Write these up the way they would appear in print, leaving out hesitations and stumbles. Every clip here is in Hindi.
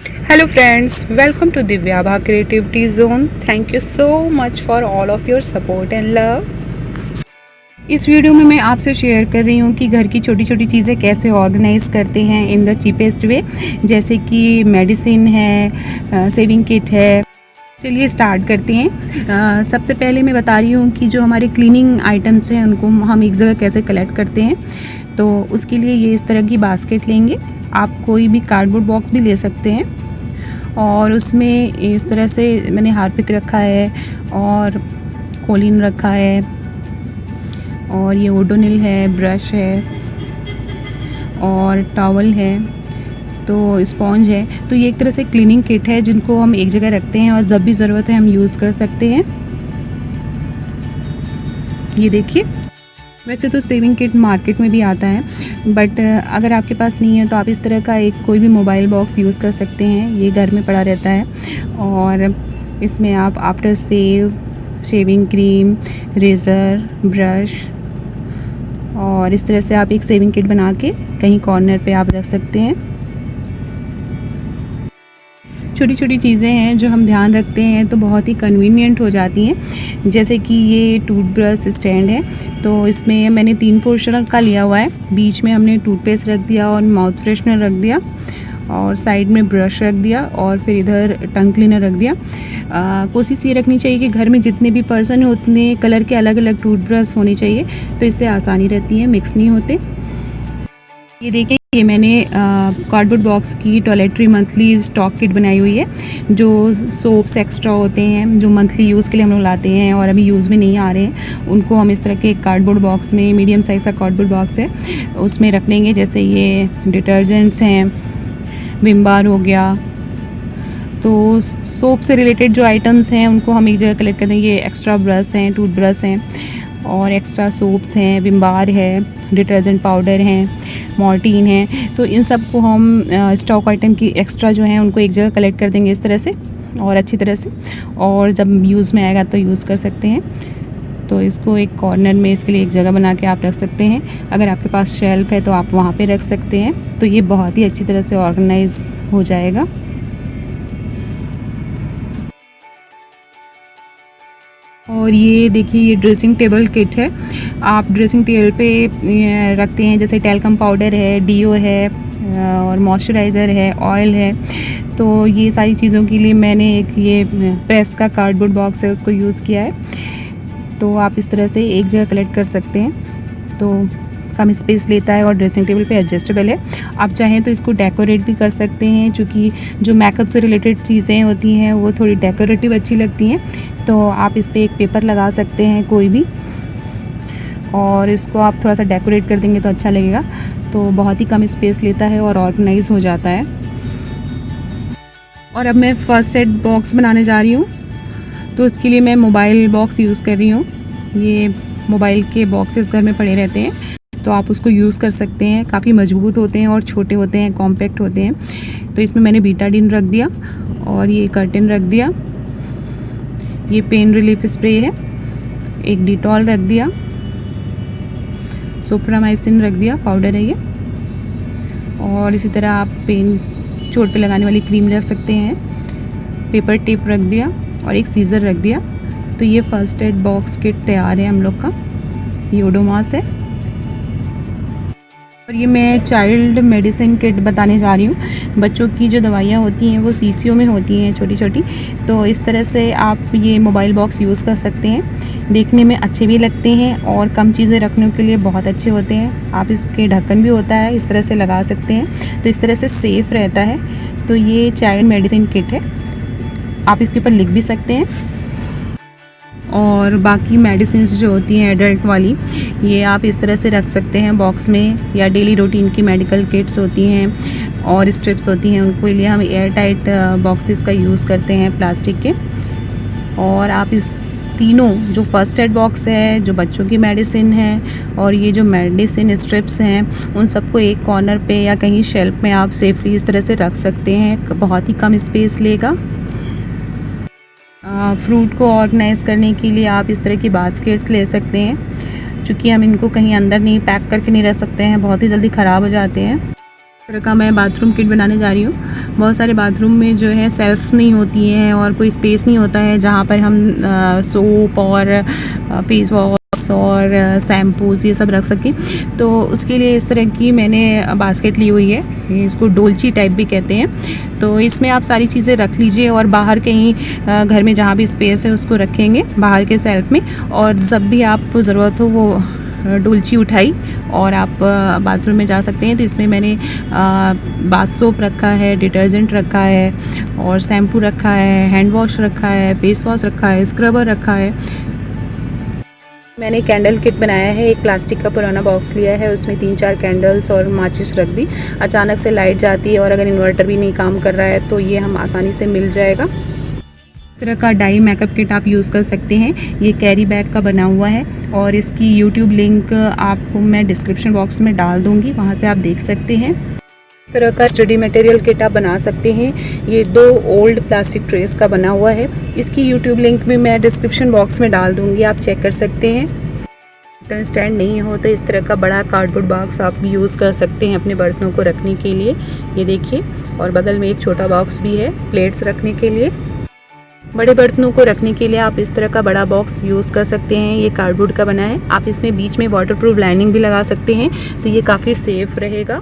Hello friends, welcome to Divyabha Creativity Zone. Thank you so much for all of your support and love. इस वीडियो में मैं आपसे शेयर कर रही हूँ कि घर की छोटी छोटी चीज़ें कैसे ऑर्गेनाइज़ करते हैं इन द चीपेस्ट वे, जैसे कि मेडिसिन है, सेविंग किट है। चलिए स्टार्ट करते हैं। सबसे पहले मैं बता रही हूँ कि जो हमारे क्लीनिंग आइटम्स हैं उनको हम एक जगह कैसे कलेक्ट करते हैं। तो उसके लिए ये इस तरह की बास्केट लेंगे। आप कोई भी कार्डबोर्ड बॉक्स भी ले सकते हैं और उसमें इस तरह से मैंने हार्पिक रखा है और कोलिन रखा है और ये ओडोनिल है, ब्रश है और टॉवल है, तो स्पॉन्ज है। तो ये एक तरह से क्लीनिंग किट है जिनको हम एक जगह रखते हैं और जब भी ज़रूरत है हम यूज़ कर सकते हैं। ये देखिए, वैसे तो सेविंग किट मार्केट में भी आता है, बट अगर आपके पास नहीं है तो आप इस तरह का एक कोई भी मोबाइल बॉक्स यूज़ कर सकते हैं। ये घर में पड़ा रहता है और इसमें आप aftershave, shaving cream, razor, brush और इस तरह से आप एक सेविंग किट बना के कहीं कॉर्नर पे आप रख सकते हैं। छोटी छोटी चीज़ें हैं जो हम ध्यान रखते हैं तो बहुत ही कन्वीनियंट हो जाती हैं। जैसे कि ये टूथब्रश स्टैंड है, तो इसमें मैंने 3 पोर्शन का लिया हुआ है। बीच में हमने टूथपेस्ट रख दिया और माउथ फ्रेशनर रख दिया और साइड में ब्रश रख दिया और फिर इधर टंग क्लीनर रख दिया। कोशिश ये रखनी चाहिए कि घर में जितने भी पर्सन हैं उतने कलर के अलग अलग टूथब्रश होने चाहिए, तो इससे आसानी रहती है, मिक्स नहीं होते। ये देखिए, ये मैंने कार्डबोर्ड बॉक्स की टॉयलेटरी मंथली स्टॉक किट बनाई हुई है। जो सोप्स एक्स्ट्रा होते हैं जो मंथली यूज़ के लिए हम लोग लाते हैं और अभी यूज़ में नहीं आ रहे हैं, उनको हम इस तरह के कार्डबोर्ड बॉक्स में, मीडियम साइज़ का कार्डबोर्ड बॉक्स है, उसमें रख लेंगे। जैसे ये डिटर्जेंट्स हैं, विम बार हो गया, तो सोप से रिलेटेड जो आइटम्स हैं उनको हम एक जगह कलेक्ट कर देंगे। ये एक्स्ट्रा ब्रश हैं, टूथब्रश हैं और एक्स्ट्रा सोप्स हैं, विम बार है, डिटर्जेंट पाउडर हैं, मॉर्टीन है, तो इन सब को हम स्टॉक आइटम की एक्स्ट्रा जो हैं उनको एक जगह कलेक्ट कर देंगे इस तरह से और अच्छी तरह से, और जब यूज़ में आएगा तो यूज़ कर सकते हैं। तो इसको एक कॉर्नर में इसके लिए एक जगह बना के आप रख सकते हैं। अगर आपके पास शेल्फ है तो आप वहाँ पे रख सकते हैं, तो ये बहुत ही अच्छी तरह से ऑर्गेनाइज हो जाएगा। और ये देखिए, ये ड्रेसिंग टेबल किट है। आप ड्रेसिंग टेबल पे रखते हैं, जैसे टैल्कम पाउडर है, डीओ है और मॉइस्चराइज़र है, ऑयल है। तो ये सारी चीज़ों के लिए मैंने एक ये प्रेस का कार्डबोर्ड बॉक्स है उसको यूज़ किया है। तो आप इस तरह से एक जगह कलेक्ट कर सकते हैं, तो कम स्पेस लेता है और ड्रेसिंग टेबल पे एडजस्टेबल है। आप चाहें तो इसको डेकोरेट भी कर सकते हैं, क्योंकि जो मेकअप से रिलेटेड चीज़ें होती हैं वो थोड़ी डेकोरेटिव अच्छी लगती हैं। तो आप इस पर एक पेपर लगा सकते हैं कोई भी, और इसको आप थोड़ा सा डेकोरेट कर देंगे तो अच्छा लगेगा। तो बहुत ही कम स्पेस लेता है और ऑर्गेनाइज हो जाता है। और अब मैं फर्स्ट एड बॉक्स बनाने जा रही हूँ, तो इसके लिए मैं मोबाइल बॉक्स यूज़ कर रही हूँ। ये मोबाइल के बॉक्सेस घर में पड़े रहते हैं, तो आप उसको यूज़ कर सकते हैं। काफ़ी मजबूत होते हैं और छोटे होते हैं, कॉम्पैक्ट होते हैं। तो इसमें मैंने बीटाडिन रख दिया और ये कर्टन रख दिया, ये पेन रिलीफ स्प्रे है, एक डिटॉल रख दिया, सोप्रामाइसिन रख दिया, पाउडर है ये, और इसी तरह आप पेन चोट पे लगाने वाली क्रीम रख सकते हैं, पेपर टेप रख दिया और एक सीज़र रख दिया। तो ये फर्स्ट एड बॉक्स किट तैयार है हम लोग का। ये ओडोमॉस है। और ये मैं चाइल्ड मेडिसिन किट बताने जा रही हूँ। बच्चों की जो दवाइयाँ होती हैं वो सीसीओ में होती हैं, छोटी छोटी। तो इस तरह से आप ये मोबाइल बॉक्स यूज़ कर सकते हैं। देखने में अच्छे भी लगते हैं और कम चीज़ें रखने के लिए बहुत अच्छे होते हैं। आप इसके ढक्कन भी होता है, इस तरह से लगा सकते हैं, तो इस तरह से सेफ़ रहता है। तो ये चाइल्ड मेडिसिन किट है, आप इसके ऊपर लिख भी सकते हैं। और बाकी मेडिसिन जो होती हैं एडल्ट वाली, ये आप इस तरह से रख सकते हैं बॉक्स में, या डेली रूटीन की मेडिकल किट्स होती हैं और स्ट्रिप्स होती हैं, उनको लिए हम एयर टाइट बॉक्सेस का यूज़ करते हैं, प्लास्टिक के। और आप इस तीनों, जो फर्स्ट एड बॉक्स है, जो बच्चों की मेडिसिन है और ये जो मेडिसिन स्ट्रिप्स हैं, उन सबको एक कॉर्नर पे या कहीं शेल्फ में आप सेफली इस तरह से रख सकते हैं। बहुत ही कम स्पेस लेगा। फ्रूट को ऑर्गेनाइज करने के लिए आप इस तरह की बास्केट्स ले सकते हैं, क्योंकि हम इनको कहीं अंदर नहीं पैक करके नहीं रख सकते हैं, बहुत ही जल्दी ख़राब हो जाते हैं। इस तरह का मैं बाथरूम किट बनाने जा रही हूँ। बहुत सारे बाथरूम में जो है सेल्फ नहीं होती हैं और कोई स्पेस नहीं होता है जहाँ पर हम सोप और फेस वॉश और शैम्पूज़ ये सब रख सकें। तो उसके लिए इस तरह की मैंने बास्केट ली हुई है, इसको डोलची टाइप भी कहते हैं। तो इसमें आप सारी चीज़ें रख लीजिए और बाहर कहीं घर में जहाँ भी स्पेस है उसको रखेंगे बाहर के सेल्फ में, और जब भी आपको ज़रूरत हो वो डोलची उठाई और आप बाथरूम में जा सकते हैं। तो इसमें मैंने बाथ सोप रखा है, डिटर्जेंट रखा है और शैम्पू रखा है, हैंड वॉश रखा है, फेस वॉश रखा है, स्क्रबर रखा है। मैंने कैंडल किट बनाया है, एक प्लास्टिक का पुराना बॉक्स लिया है, उसमें 3-4 कैंडल्स और माचिस रख दी। अचानक से लाइट जाती है और अगर इन्वर्टर भी नहीं काम कर रहा है तो ये हम आसानी से मिल जाएगा। इस तरह का डाई मेकअप किट आप यूज़ कर सकते हैं। ये कैरी बैग का बना हुआ है और इसकी यूट्यूब लिंक आपको मैं डिस्क्रिप्शन बॉक्स में डाल दूँगी, वहाँ से आप देख सकते हैं। इस तरह का स्टडी मटेरियल किट आप बना सकते हैं। ये 2 ओल्ड प्लास्टिक ट्रेस का बना हुआ है, इसकी यूट्यूब लिंक भी मैं डिस्क्रिप्शन बॉक्स में डाल दूँगी, आप चेक कर सकते हैं। बर्तन स्टैंड नहीं हो तो इस तरह का बड़ा कार्डबोर्ड बॉक्स आप भी यूज़ कर सकते हैं अपने बर्तनों को रखने के लिए। ये देखिए, और बगल में एक छोटा बॉक्स भी है प्लेट्स रखने के लिए। बड़े बर्तनों को रखने के लिए आप इस तरह का बड़ा बॉक्स यूज़ कर सकते हैं। ये कार्डबोर्ड का बना है, आप इसमें बीच में वाटरप्रूफ लाइनिंग भी लगा सकते हैं तो ये काफ़ी सेफ रहेगा।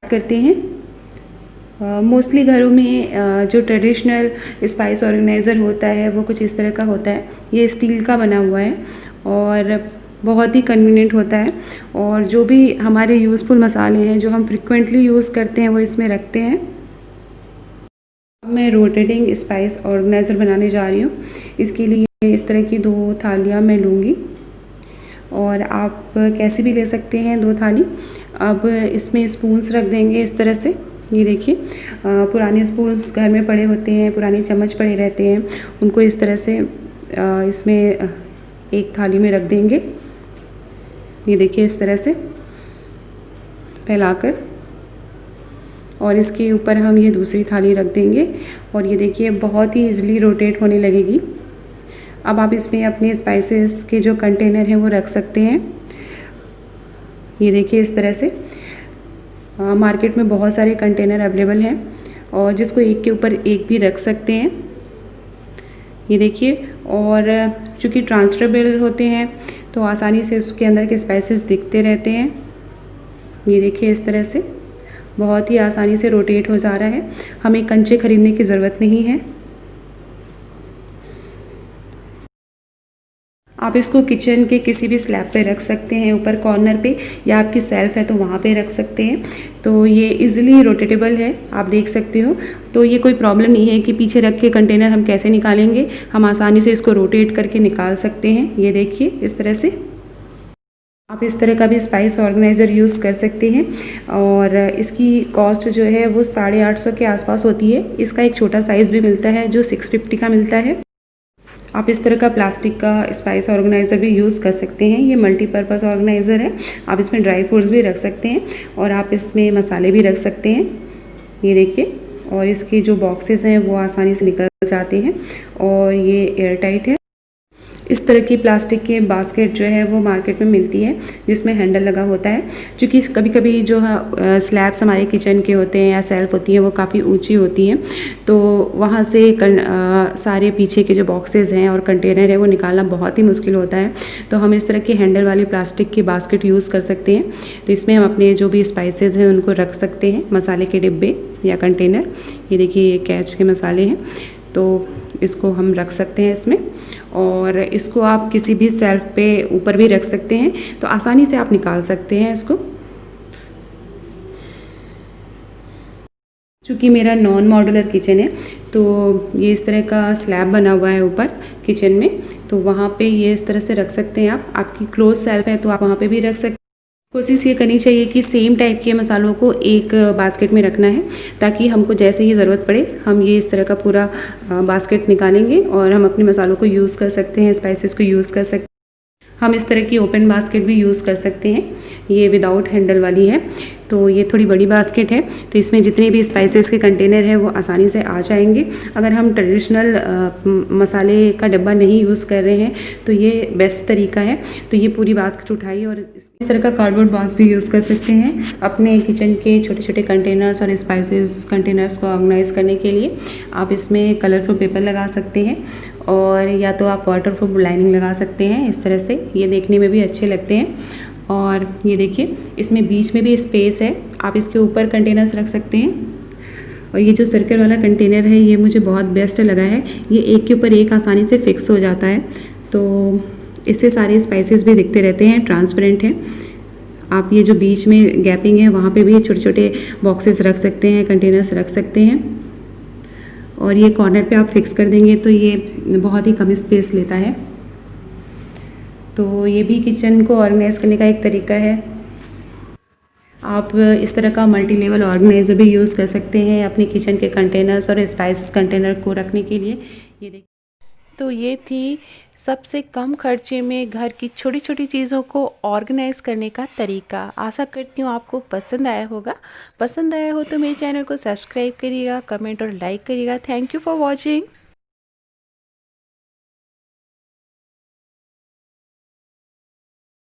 करते हैं मोस्टली घरों में जो ट्रेडिशनल स्पाइस ऑर्गेनाइज़र होता है वो कुछ इस तरह का होता है। ये स्टील का बना हुआ है और बहुत ही कन्वीनियंट होता है, और जो भी हमारे यूज़फुल मसाले हैं जो हम फ्रिक्वेंटली यूज़ करते हैं वो इसमें रखते हैं। अब मैं रोटेटिंग स्पाइस ऑर्गेनाइज़र बनाने जा रही हूँ। इसके लिए इस तरह की 2 थालियाँ मैं लूँगी और आप कैसे भी ले सकते हैं 2 थाली। अब इसमें स्पून्स रख देंगे इस तरह से। ये देखिए, पुराने स्पून्स घर में पड़े होते हैं, पुराने चम्मच पड़े रहते हैं, उनको इस तरह से इसमें एक थाली में रख देंगे। ये देखिए, इस तरह से फैलाकर, और इसके ऊपर हम ये दूसरी थाली रख देंगे और ये देखिए बहुत ही ईजिली रोटेट होने लगेगी। अब आप इसमें अपने स्पाइसेस के जो कंटेनर हैं वो रख सकते हैं। ये देखिए, इस तरह से मार्केट में बहुत सारे कंटेनर अवेलेबल हैं और जिसको एक के ऊपर एक भी रख सकते हैं। ये देखिए, और चूँकि ट्रांसफरेबल होते हैं तो आसानी से उसके अंदर के स्पाइसेस दिखते रहते हैं। ये देखिए, इस तरह से बहुत ही आसानी से रोटेट हो जा रहा है, हमें कंचे खरीदने की ज़रूरत नहीं है। आप इसको किचन के किसी भी स्लैब पे रख सकते हैं, ऊपर कॉर्नर पे, या आपकी सेल्फ है तो वहाँ पे रख सकते हैं। तो ये इजीली रोटेटेबल है, आप देख सकते हो। तो ये कोई प्रॉब्लम नहीं है कि पीछे रख के कंटेनर हम कैसे निकालेंगे, हम आसानी से इसको रोटेट करके निकाल सकते हैं। ये देखिए, इस तरह से आप इस तरह का भी स्पाइस ऑर्गेनाइज़र यूज़ कर सकते हैं और इसकी कॉस्ट जो है वो 850 के आसपास होती है। इसका एक छोटा साइज़ भी मिलता है जो 650 का मिलता है। आप इस तरह का प्लास्टिक का स्पाइस ऑर्गेनाइज़र भी यूज़ कर सकते हैं। ये मल्टीपर्पज़ ऑर्गेनाइज़र है, आप इसमें ड्राई फ्रूट्स भी रख सकते हैं और आप इसमें मसाले भी रख सकते हैं। ये देखिए, और इसके जो बॉक्सेस हैं वो आसानी से निकल जाते हैं और ये एयर टाइट है। इस तरह की प्लास्टिक के बास्केट जो है वो मार्केट में मिलती है जिसमें हैंडल लगा होता है। क्योंकि कभी कभी जो स्लैब्स हमारे किचन के होते हैं या सेल्फ होती हैं वो काफ़ी ऊंची होती हैं, तो वहाँ से सारे पीछे के जो बॉक्सेस हैं और कंटेनर है वो निकालना बहुत ही मुश्किल होता है। तो हम इस तरह के हैंडल वाली प्लास्टिक की बास्केट यूज़ कर सकते हैं। तो इसमें हम अपने जो भी स्पाइसेस हैं उनको रख सकते हैं, मसाले के डिब्बे या कंटेनर। ये देखिए, ये कैच के मसाले हैं, तो इसको हम रख सकते हैं इसमें, और इसको आप किसी भी सेल्फ पे ऊपर भी रख सकते हैं, तो आसानी से आप निकाल सकते हैं इसको। चूँकि मेरा नॉन मॉड्यूलर किचन है तो ये इस तरह का स्लैब बना हुआ है ऊपर किचन में, तो वहाँ पे ये इस तरह से रख सकते हैं आप। आपकी क्लोज सेल्फ है तो आप वहाँ पे भी रख सकते हैं। कोशिश ये करनी चाहिए कि सेम टाइप के मसालों को एक बास्केट में रखना है, ताकि हमको जैसे ही ज़रूरत पड़े हम ये इस तरह का पूरा बास्केट निकालेंगे और हम अपने मसालों को यूज़ कर सकते हैं, स्पाइसेस को यूज़ कर सकते हैं। हम इस तरह की ओपन बास्केट भी यूज़ कर सकते हैं। ये विदाउट हैंडल वाली है, तो ये थोड़ी बड़ी बास्केट है, तो इसमें जितने भी स्पाइसेस के कंटेनर हैं वो आसानी से आ जाएंगे। अगर हम ट्रेडिशनल मसाले का डब्बा नहीं यूज़ कर रहे हैं तो ये बेस्ट तरीका है। तो ये पूरी बास्केट उठाई और इस तरह का कार्डबोर्ड बॉक्स भी यूज़ कर सकते हैं अपने किचन के छोटे छोटे कंटेनर्स और स्पाइसेस कंटेनर्स को ऑर्गेनाइज करने के लिए। आप इसमें कलरफुल पेपर लगा सकते हैं और या तो आप वाटरप्रूफ लाइनिंग लगा सकते हैं। इस तरह से ये देखने में भी अच्छे लगते हैं। और ये देखिए, इसमें बीच में भी स्पेस है, आप इसके ऊपर कंटेनर्स रख सकते हैं। और ये जो सर्कल वाला कंटेनर है ये मुझे बहुत बेस्ट लगा है, ये एक के ऊपर एक आसानी से फिक्स हो जाता है, तो इससे सारे स्पाइसेस भी दिखते रहते हैं, ट्रांसपेरेंट है। आप ये जो बीच में गैपिंग है वहाँ पे भी छोटे छोटे बॉक्सेस रख सकते हैं, कंटेनर्स रख सकते हैं। और ये कॉर्नर पे आप फिक्स कर देंगे तो ये बहुत ही कम स्पेस लेता है। तो ये भी किचन को ऑर्गेनाइज करने का एक तरीका है। आप इस तरह का मल्टी लेवल ऑर्गेनाइज़र भी यूज़ कर सकते हैं अपने किचन के कंटेनर्स और स्पाइस कंटेनर को रखने के लिए। ये देखिए, तो ये थी सबसे कम खर्चे में घर की छोटी छोटी चीज़ों को ऑर्गेनाइज़ करने का तरीका। आशा करती हूँ आपको पसंद आया होगा। पसंद आया हो तो मेरे चैनल को सब्सक्राइब करिएगा, कमेंट और लाइक करिएगा। Thank you for watching.